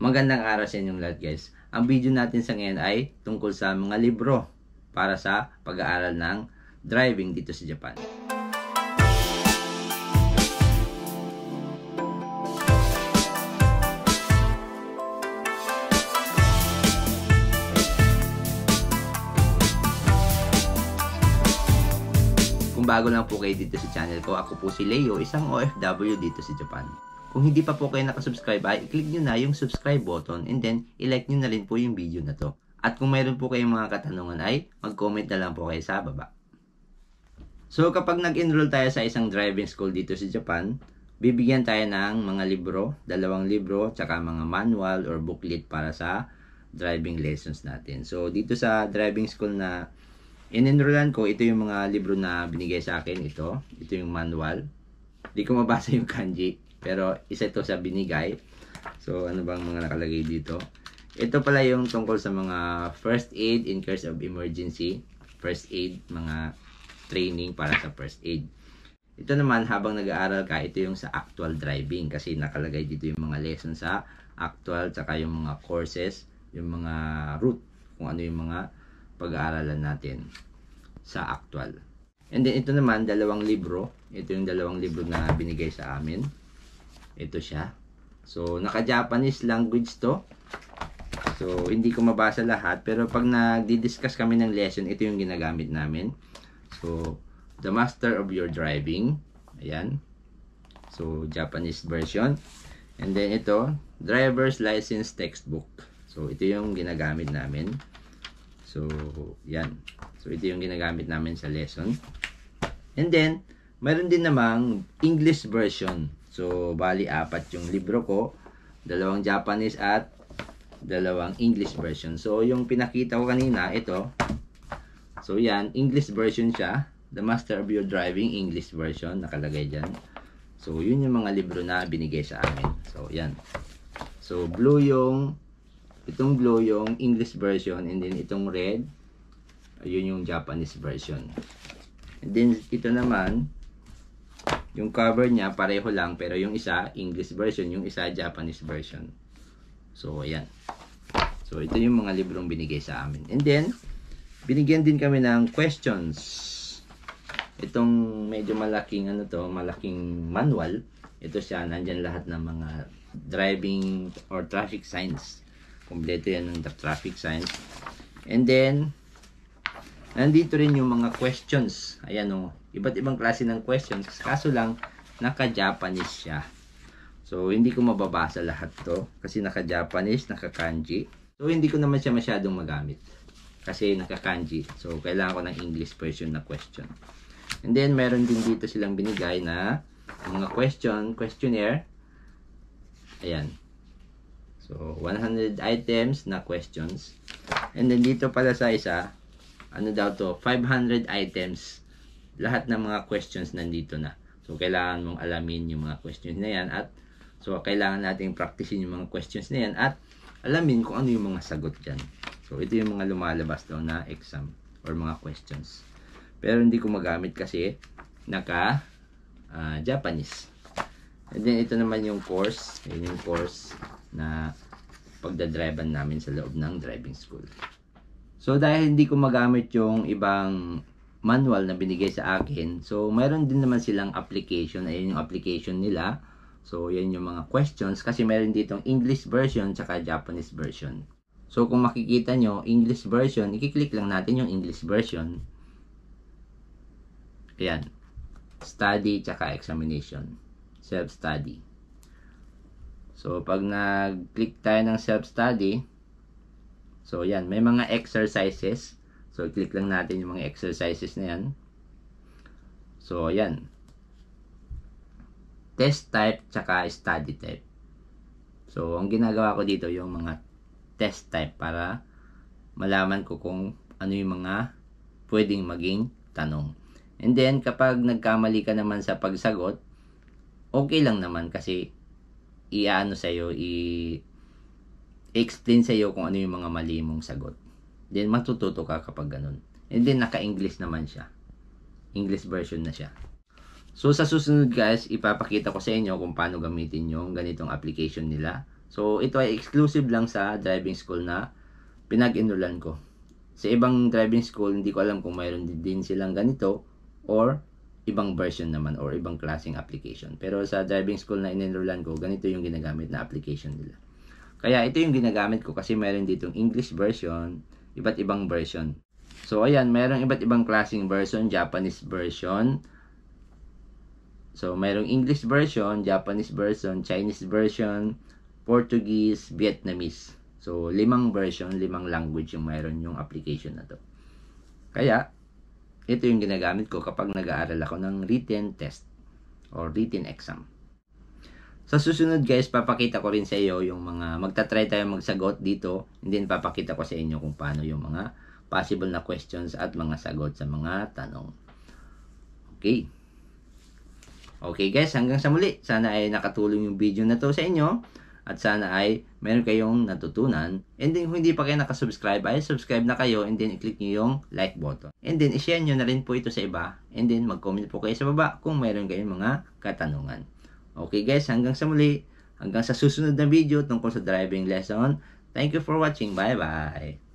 Magandang araw sa inyong lahat guys. Ang video natin sa ngayon ay tungkol sa mga libro para sa pag-aaral ng driving dito sa Japan. Kung bago lang po kayo dito sa channel ko, ako po si Leo, isang OFW dito sa Japan. Kung hindi pa po kayo nakasubscribe ay i-click nyo na yung subscribe button and then i-like nyo na rin po yung video na to. At kung mayroon po kayong mga katanungan ay mag-comment na lang po kayo sa baba. So kapag nag-enroll tayo sa isang driving school dito sa Japan, bibigyan tayo ng mga libro, 2 libro, tsaka mga manual or booklet para sa driving lessons natin. So dito sa driving school na in-enrollan ko, ito yung mga libro na binigay sa akin. Ito yung manual. Hindi ko mabasa yung kanji, pero isa ito sa binigay. So ano bang mga nakalagay dito? Ito pala yung tungkol sa mga first aid in case of emergency. First aid, mga training para sa first aid. Ito naman, habang nag-aaral ka, ito yung sa actual driving. Kasi nakalagay dito yung mga lessons sa actual, tsaka yung mga courses, yung mga route, kung ano yung mga pag-aaralan natin sa actual. And then ito naman, 2 libro. Ito yung 2 libro na binigay sa amin. Ito siya. So naka-Japanese language to. So hindi ko mabasa lahat, pero pag nagdi-discuss kami ng lesson, ito yung ginagamit namin. So The Master of Your Driving. Ayan. So Japanese version. And then ito, Driver's License Textbook. So ito yung ginagamit namin. So, yan. So, ito yung ginagamit namin sa lesson. And then, mayroon din namang English version. So, bali 4 yung libro ko. 2 Japanese at 2 English version. So, yung pinakita ko kanina, ito. So, yan. English version siya. The Master of Your Driving, English version. Nakalagay dyan. So, yun yung mga libro na binigay sa amin. So, yan. So, blue yung itong blue yung English version, and then itong red, ayun yung Japanese version. And then ito naman, yung cover niya pareho lang, pero yung isa English version, yung isa Japanese version. So ayan. So ito yung mga librong binigay sa amin. And then binigyan din kami ng questions. Itong medyo malaking malaking manual. Ito siya, nandyan lahat ng mga driving or traffic signs. Kompleto yan ng traffic signs. And then, nandito rin yung mga questions. Ayan o, iba't ibang klase ng questions. Kaso lang, naka-Japanese siya. So, hindi ko mababasa lahat to. Kasi naka-Japanese, naka-kanji. So, hindi ko naman siya masyadong magamit. Kasi naka-kanji. So, kailangan ko ng English version na question. And then, meron din dito silang binigay na mga questionnaire. Ayan. So, 100 items na questions. And then dito pala sa isa, ano daw to, 500 items. Lahat ng mga questions nandito na. So, kailangan mong alamin yung mga questions na yan. At, so, kailangan nating practicein yung mga questions na yan. At, alamin kung ano yung mga sagot dyan. So, ito yung mga lumalabas daw na exam or mga questions. Pero hindi ko magamit kasi naka-Japanese. And then, ito naman yung course. Yun yung course na pagdadrivean namin sa loob ng driving school. So, dahil hindi ko magamit yung ibang manual na binigay sa akin, so, mayroon din naman silang application. Ayun yung application nila. So, yan yung mga questions. Kasi mayroon ditong English version tsaka Japanese version. So, kung makikita nyo, English version, i-click lang natin yung English version. Ayan. Study tsaka examination. Self-study. So, pag nag-click tayo ng self-study, so, yan. May mga exercises. So, click lang natin yung mga exercises na yan. So, yan. Test type, tsaka study type. So, ang ginagawa ko dito, yung mga test type para malaman ko kung ano yung mga pwedeng maging tanong. And then, kapag nagkamali ka naman sa pagsagot, okay lang naman kasi i-explain sa iyo kung ano yung mga mali mong sagot. Then matututo ka kapag ganun. And then naka-English naman siya. English version na siya. So sa susunod guys, ipapakita ko sa inyo kung paano gamitin yung ganitong application nila. So, ito ay exclusive lang sa driving school na pinag-enrollan ko. Sa ibang driving school, hindi ko alam kung mayroon din silang ganito or ibang version naman or ibang klaseng application. Pero sa driving school na in-enrollan ko, ganito yung ginagamit na application nila. Kaya ito yung ginagamit ko kasi mayroon ditong English version, iba't ibang version. So, ayan, mayroong iba't ibang klaseng version, Japanese version. So, mayroong English version, Japanese version, Chinese version, Portuguese, Vietnamese. So, 5 version, 5 language yung mayroon yung application na to. Kaya, ito yung ginagamit ko kapag nag-aaral ako ng written test or written exam. Sa susunod guys, papakita ko rin sa iyo yung mga, magta-try tayo magsagot dito, and then papakita ko sa inyo kung paano yung mga possible na questions at mga sagot sa mga tanong. Okay. Okay guys, hanggang sa muli. Sana ay nakatulong yung video na to sa inyo. At sana ay meron kayong natutunan. And then kung hindi pa kayo nakasubscribe, ay subscribe na kayo. And then i-click nyo yung like button. And then i-share nyo na rin po ito sa iba. And then mag-comment po kayo sa baba kung meron kayong mga katanungan. Okay guys, hanggang sa muli. Hanggang sa susunod na video tungkol sa driving lesson. Thank you for watching. Bye bye.